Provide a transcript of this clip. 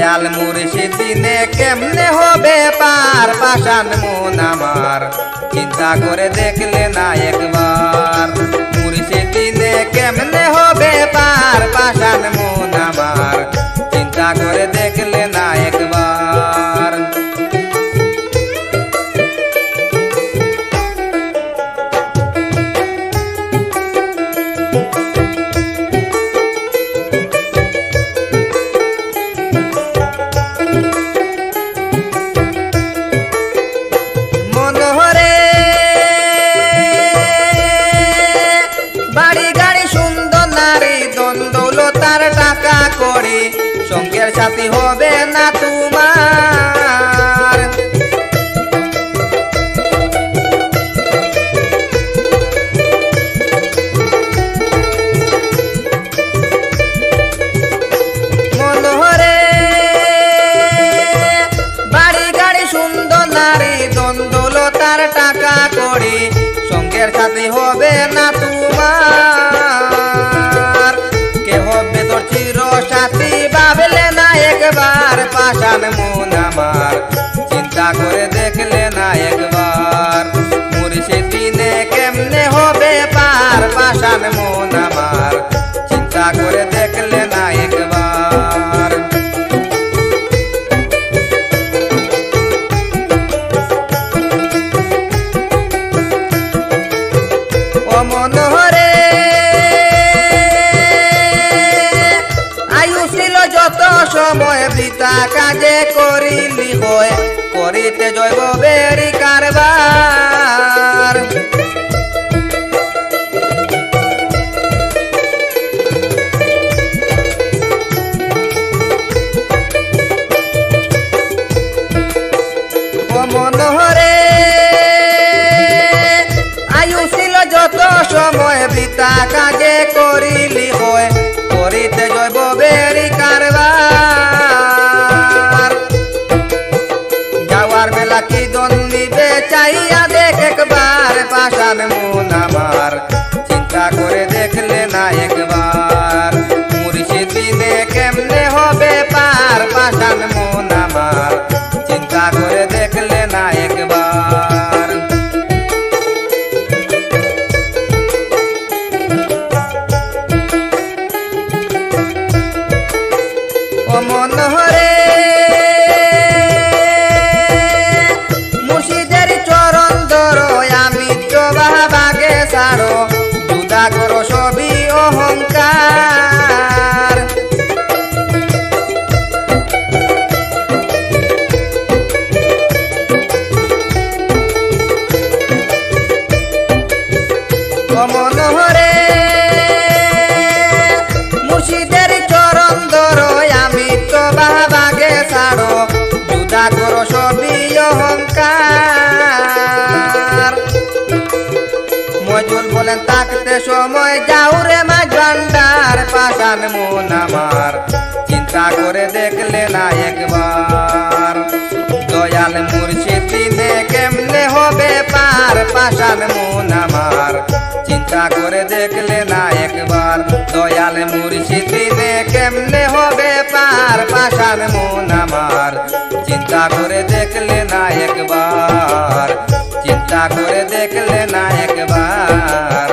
দয়াল মুর্শিদ দিনে কেমনে হবে পার পাষাণ মন আমার চিন্তা করে দেখলে না একবার মুর্শিদ দিনে কেমনে হবে পার পাষাণ মন আমার চিন্তা করে দেখলে না একবার সঙ্গের সাথী হবে না তোমার মনোহরে বাড়ি গাড়ি সুন্দর নারী দ্বন্দ্বলতার টাকা করে সঙ্গের সাথী হবে না তোমার কে হবে তোর চির সাথী ভাবলে না একবার পাষাণ মন আমার চিন্তা করে দেখলে না একবার মুর্শিদ দিনে কেমনে হবে পার পাষাণ মন আমার চিন্তা করে দেখলে না একবার ও মনোহরে যত সময় বৃথা কাজে করিলি হয় করিতে জৈব বেরি কারবার ও মনোহরে আয়ু ছিল যত সময় বৃথা কাজে করিলি হয় করিতে জৈব বেরি কারবার যাওয়ার বেলা কি দন্দিবে চাইয়া দেখ একবার পাষাণ মন আমার চিন্তা করে দেখলে না একবার মুর্শিদ দিনে কেমনে হবে পার পাষাণ মন আমার চিন্তা করে দেখলে না একবার মনোহরে মুর্শিদের চরণ ধরো আমি তো বাগে ছাড়ো জুদা করো সবই অহংকার মনোহরে মুর্শিদের চরণ ধরো আমি তো বাগে ছাড়ো জুদা করো সবই অহংকার মজুর বলেন থাকতে সময় যাও রে মাঝ ভান্ডার পাষাণ মন আমার চিন্তা করে দেখলে না একবার দয়াল মুর্শিদ দিনে কেমনে হবে পার পাষাণ মন আমার চিন্তা করে দেখলে না একবার দয়াল মুর্শিদ দিনে কেমনে হবে পার পাষাণ মন আমার চিন্তা করে দেখলে না একবার চিন্তা করে দেখলে না একবার